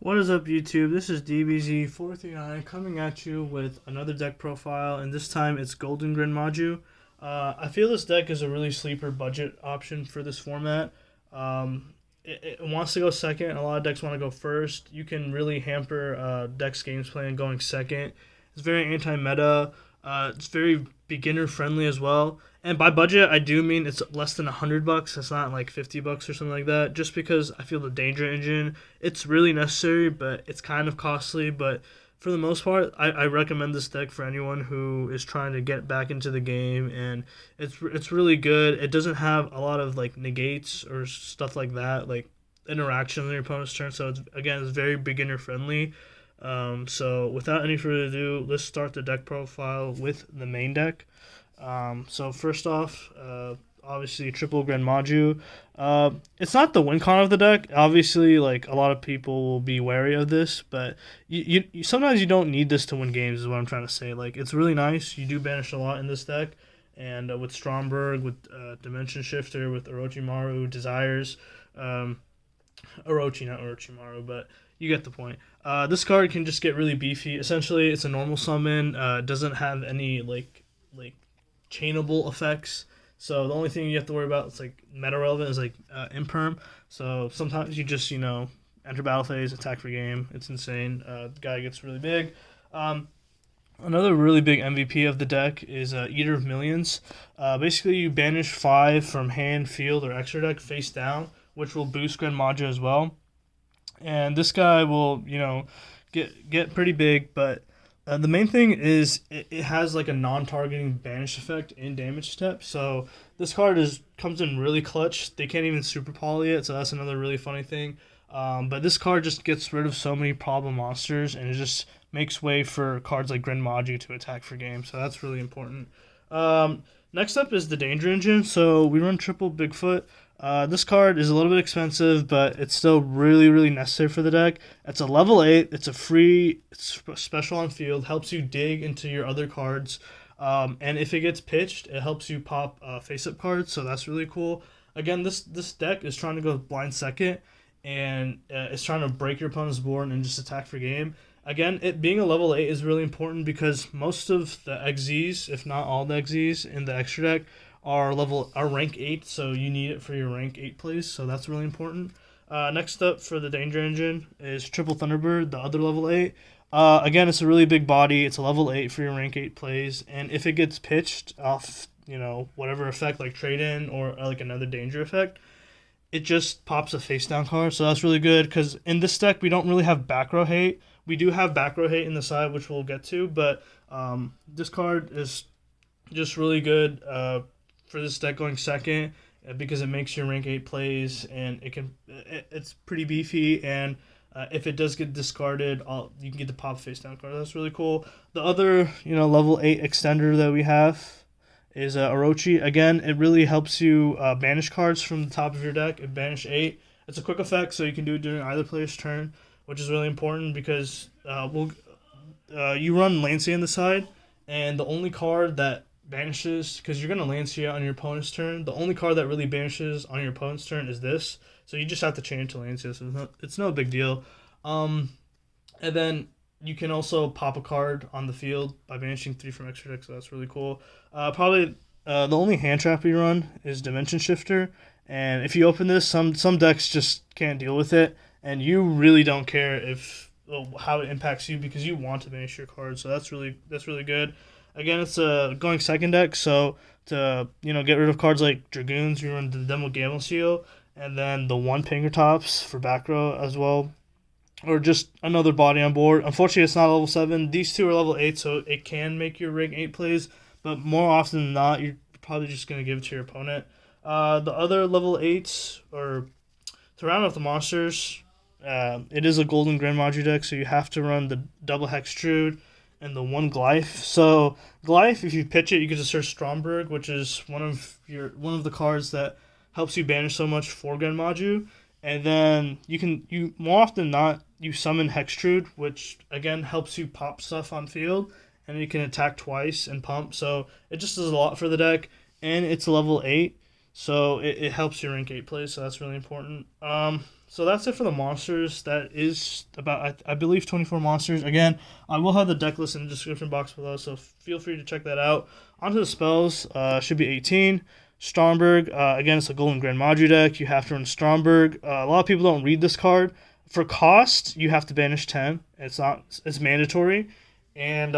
What is up, YouTube? This is DBZ439 coming at you with another deck profile, and this time it's Golden Gren Maju. I feel this deck is a really sleeper budget option for this format. It wants to go second. A lot of decks want to go first. You can really hamper decks' games plan going second. It's very anti-meta. It's very beginner-friendly as well. And by budget, I do mean it's less than $100. It's not like $50 or something like that. Just because I feel the Danger Engine, it's really necessary, but it's kind of costly. But for the most part, I recommend this deck for anyone who is trying to get back into the game, and it's really good. It doesn't have a lot of like negates or stuff like that, like interactions on your opponent's turn. So it's very beginner-friendly. So without any further ado, let's start the deck profile with the main deck. So first off, obviously triple Gren Maju. It's not the win con of the deck. Obviously, like a lot of people will be wary of this, but you sometimes you don't need this to win games. Is what I'm trying to say. Like it's really nice. You do banish a lot in this deck, and with Stromberg, with Dimension Shifter, with Orochimaru, Desires, Orochi, not Orochimaru, but you get the point. This card can just get really beefy. Essentially, it's a normal summon. Doesn't have any like chainable effects. So the only thing you have to worry about is like meta relevant is like imperm. So sometimes you just enter battle phase, attack for game. It's insane. The guy gets really big. Another really big MVP of the deck is Eater of Millions. Basically, you banish 5 from hand, field, or extra deck face down, which will boost Gren Maju as well. And this guy will, get pretty big, but the main thing is it has like a non-targeting banish effect in damage step. So this card comes in really clutch. They can't even super poly it, so that's another really funny thing. But this card just gets rid of so many problem monsters, and it just makes way for cards like Gren Maju to attack for game. So that's really important. Next up is the Danger Engine. So we run triple Bigfoot. This card is a little bit expensive, but it's still really, really necessary for the deck. It's a level 8. It's a free special on field. Helps you dig into your other cards. And if it gets pitched, it helps you pop face-up cards, so that's really cool. Again, this deck is trying to go blind second, and it's trying to break your opponent's board and just attack for game. Again, it being a level 8 is really important because most of the XZs, if not all the XZs in the extra deck, are rank 8, so you need it for your rank 8 plays, so that's really important. Next up for the Danger Engine is triple Thunderbird, the other level 8. Again, it's a really big body. It's a level 8 for your rank 8 plays, and if it gets pitched off, whatever effect like trade-in or like another danger effect, it just pops a face-down card, so that's really good because in this deck we don't really have back row hate. We do have back row hate in the side, which we'll get to, but this card is just really good for this deck going second because it makes your rank 8 plays, and it's pretty beefy, and if it does get discarded, you can get the pop face down card. That's really cool. The other level 8 extender that we have is Orochi. Again, it really helps you banish cards from the top of your deck. It banish 8. It's a quick effect, so you can do it during either player's turn, which is really important because you run Lancia on the side, and the only card that banishes, because you're going to Lancia on your opponent's turn, the only card that really banishes on your opponent's turn is this, so you just have to change to Lancia, so it's no big deal. And then you can also pop a card on the field by banishing 3 from extra deck, so that's really cool. Probably the only hand trap we run is Dimension Shifter, and if you open this, some decks just can't deal with it, and you really don't care how it impacts you because you want to banish your card, so that's really good. Again, it's a going second deck, so to get rid of cards like Dragoons, you run the demo Gameciel, and then the 1 Pankratops for back row as well, or just another body on board. Unfortunately, it's not level 7. These 2 are level 8, so it can make your rank 8 plays, but more often than not, you're probably just going to give it to your opponent. The other level 8s, or to round off the monsters, it is a Golden Gren Maju deck, so you have to run the double Hexe Trude and the 1 Glife. So Glife, if you pitch it, you can just search Stromberg, which is one of the cards that helps you banish so much for Gren Maju. And then you more often than not, you summon Hexe Trude, which again helps you pop stuff on field, and you can attack twice and pump. So it just does a lot for the deck, and it's level 8, so it helps your rank 8 plays, so that's really important. So that's it for the monsters. That is about, I believe, 24 monsters. Again, I will have the deck list in the description box below, so feel free to check that out. Onto the spells, should be 18. Stromberg, again, it's a Golden Gren Maju deck. You have to run Stromberg. A lot of people don't read this card. For cost, you have to banish 10. It's mandatory. And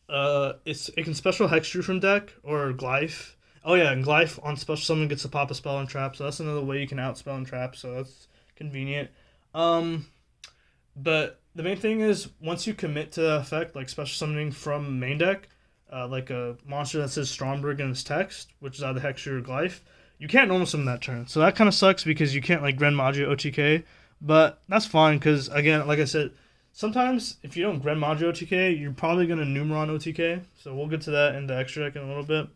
it can special Hexe Trude from deck or Glife. Oh yeah, and Glife on special summon gets to pop a spell and trap, so that's another way you can outspell and trap, so that's convenient. But the main thing is, once you commit to the effect, like special summoning from main deck, like a monster that says Stromberg in its text, which is either Hexe Trude or Glife, you can't normal summon that turn. So that kind of sucks because you can't like Gren Maju OTK, but that's fine because, again, like I said, sometimes if you don't Gren Maju OTK, you're probably going to Numeron OTK, so we'll get to that in the extra deck in a little bit.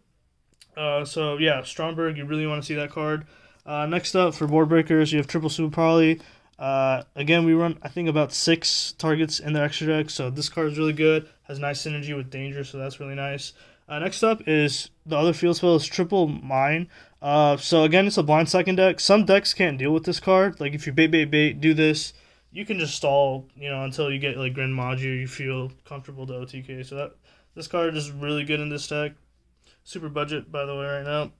So yeah, Stromberg, you really want to see that card. Next up for board breakers, you have triple Super Poly. Again, we run, I think, about 6 targets in the extra deck, so this card is really good. Has nice synergy with Danger, so that's really nice. Next up is the other field spell is triple Mine. So again, it's a blind second deck. Some decks can't deal with this card. Like if you bait, do this, you can just stall, until you get like Gren Maju, you feel comfortable to OTK. So this card is really good in this deck. Super budget, by the way, right now.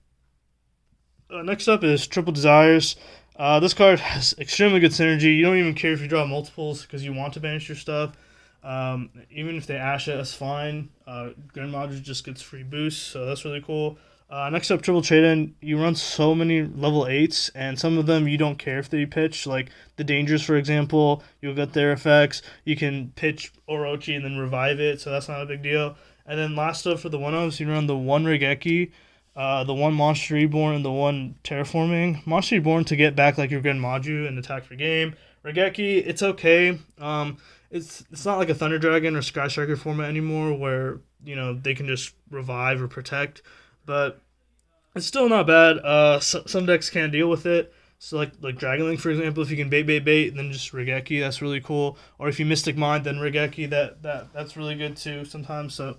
Next up is Triple Desires. This card has extremely good synergy. You don't even care if you draw multiples because you want to banish your stuff. Even if they Ash it, that's fine. Gren Maju just gets free boosts, so that's really cool. Next up, Triple Trade-In. You run so many level 8s, and some of them you don't care if they pitch. Like the Dangers, for example, you'll get their effects. You can pitch Orochi and then revive it, so that's not a big deal. And then last up for the 1-ofs, you run the 1 Raigeki, the 1 Monster Reborn, and the 1 Terraforming. Monster Reborn to get back like your Gren Maju and attack for game. Raigeki, it's okay. It's not like a Thunder Dragon or Sky Striker format anymore where, they can just revive or protect. But it's still not bad. Some decks can't deal with it. So like Dragon Link, for example, if you can bait, then just Raigeki, that's really cool. Or if you Mystic Mind, then Raigeki, that's really good too sometimes. So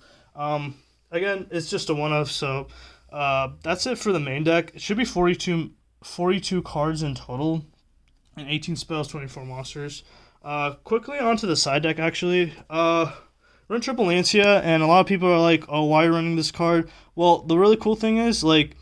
again, it's just a one-off. So that's it for the main deck. It should be 42 cards in total, and 18 spells, 24 monsters. Quickly onto the side deck, actually. Run Triple Lancia, and a lot of people are like, oh, why are you running this card? Well, the really cool thing is, like,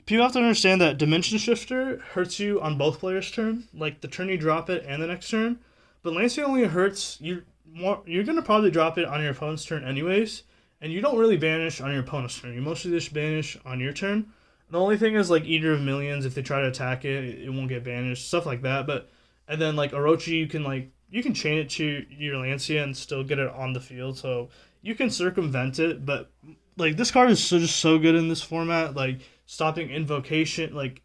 people have to understand that Dimension Shifter hurts you on both players' turn, like the turn you drop it and the next turn. But Lancia only hurts you're gonna probably drop it on your opponent's turn anyways, and you don't really banish on your opponent's turn. You mostly just banish on your turn. The only thing is like Eater of Millions, if they try to attack it, it won't get banished, stuff like that. And then like Orochi, you can chain it to your Lancia and still get it on the field, so you can circumvent it. But like this card is just so good in this format, like stopping invocation, like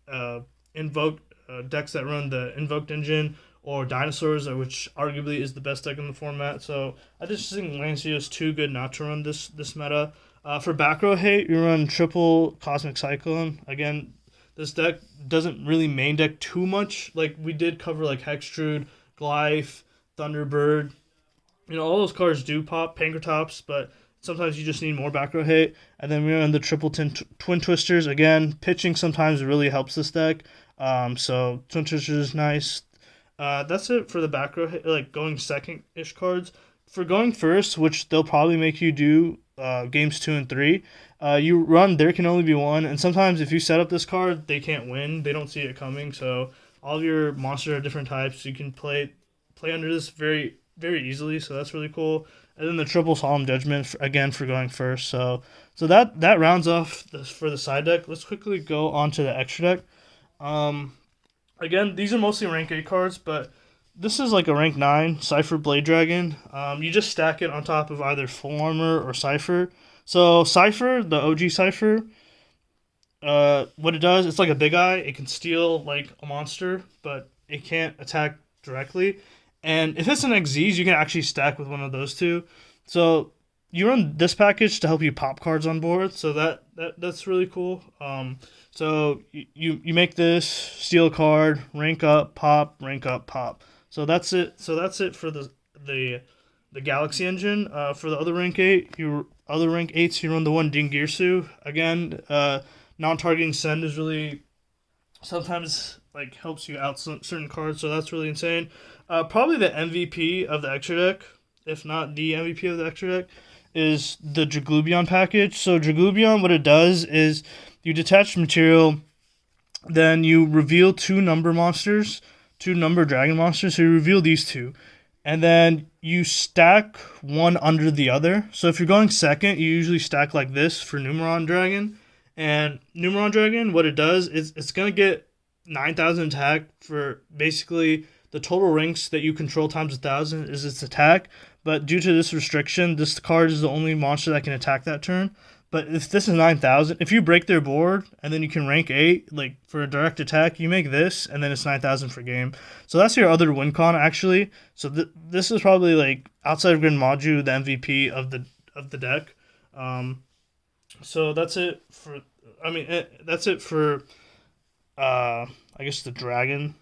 invoked decks that run the invoked engine or dinosaurs, which arguably is the best deck in the format. So I just think Lancia is too good not to run this meta. For back row hate, you run triple Cosmic Cyclone. Again, this deck doesn't really main deck too much. Like we did cover like Hexe Trude, Glife, Thunderbird. All those cards do pop, Pankratops, but sometimes you just need more back row hate. And then we run the triple Twin Twisters. Again, pitching sometimes really helps this deck. So Twin Twisters is nice. That's it for the back row hate, like going second-ish cards. For going first, which they'll probably make you do games 2 and 3, you run There Can Only Be One, and sometimes if you set up this card, they can't win. They don't see it coming, so all of your monsters are different types. You can play under this very, very easily, so that's really cool. And then the triple Solemn Judgment, again, for going first. So that rounds off for the side deck. Let's quickly go on to the extra deck. Again, these are mostly rank 8 cards, but this is like a rank 9 Cipher Blade Dragon. You just stack it on top of either Full Armor or Cipher. So Cipher, the OG Cipher, what it does, it's like a Big Eye. It can steal like a monster, but it can't attack directly. And if it's an XZs, you can actually stack with one of those two. So you run this package to help you pop cards on board. So that's really cool. So you make this, steal a card, rank up, pop, rank up, pop. So that's it. So that's it for the Galaxy engine. For the other rank 8, you run the 1 Dingirsu. Again, non-targeting send is really sometimes like helps you out certain cards, so that's really insane. Probably the MVP of the extra deck, if not the MVP of the extra deck, is the Draglubion package. So Draglubion, what it does is you detach material, then you reveal two number dragon monsters. So you reveal these two, and then you stack one under the other. So if you're going second, you usually stack like this for Numeron Dragon. And Numeron Dragon, what it does is it's going to get 9,000 attack for basically the total ranks that you control times 1,000 is its attack. But due to this restriction, this card is the only monster that can attack that turn. But if this is 9,000, if you break their board and then you can rank 8, like for a direct attack, you make this and then it's 9,000 for game. So that's your other win con actually. So this is probably like outside of Gren Maju, the MVP of the deck. So that's it for. That's it for. I guess the dragon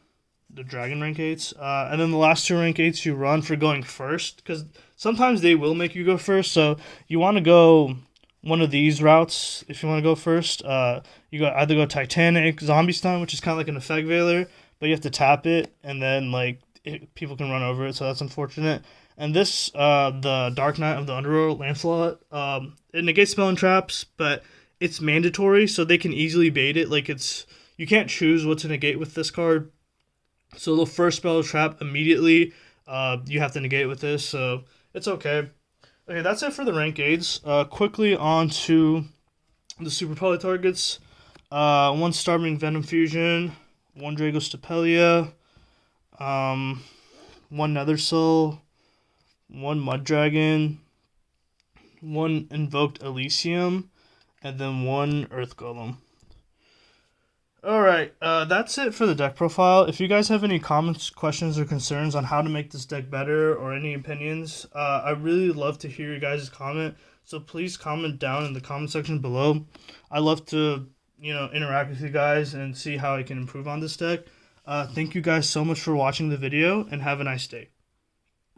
rank 8s. And then the last two rank 8s you run for going first, because sometimes they will make you go first. So you want to go one of these routes if you want to go first. You either go Titanic, Zombiestein, which is kind of like an effect veiler, but you have to tap it, and then people can run over it, so that's unfortunate. And this, the Dark Knight of the Underworld, Lancelot, it negates spell and traps, but it's mandatory, so they can easily bait it. You can't choose what to negate with this card. So the first spell or trap immediately, you have to negate with this, so it's okay. Okay, that's it for the rank 8s. Quickly on to the Super Poly targets. One Starming Venom Fusion, one Dragostapelia, one Nethersoul, one Mudragon, one Invoked Elysium, and then one Earth Golem. Alright, that's it for the deck profile. If you guys have any comments, questions, or concerns on how to make this deck better, or any opinions, I really love to hear you guys' comment. So please comment down in the comment section below. I love to, interact with you guys and see how I can improve on this deck. Thank you guys so much for watching the video, and have a nice day.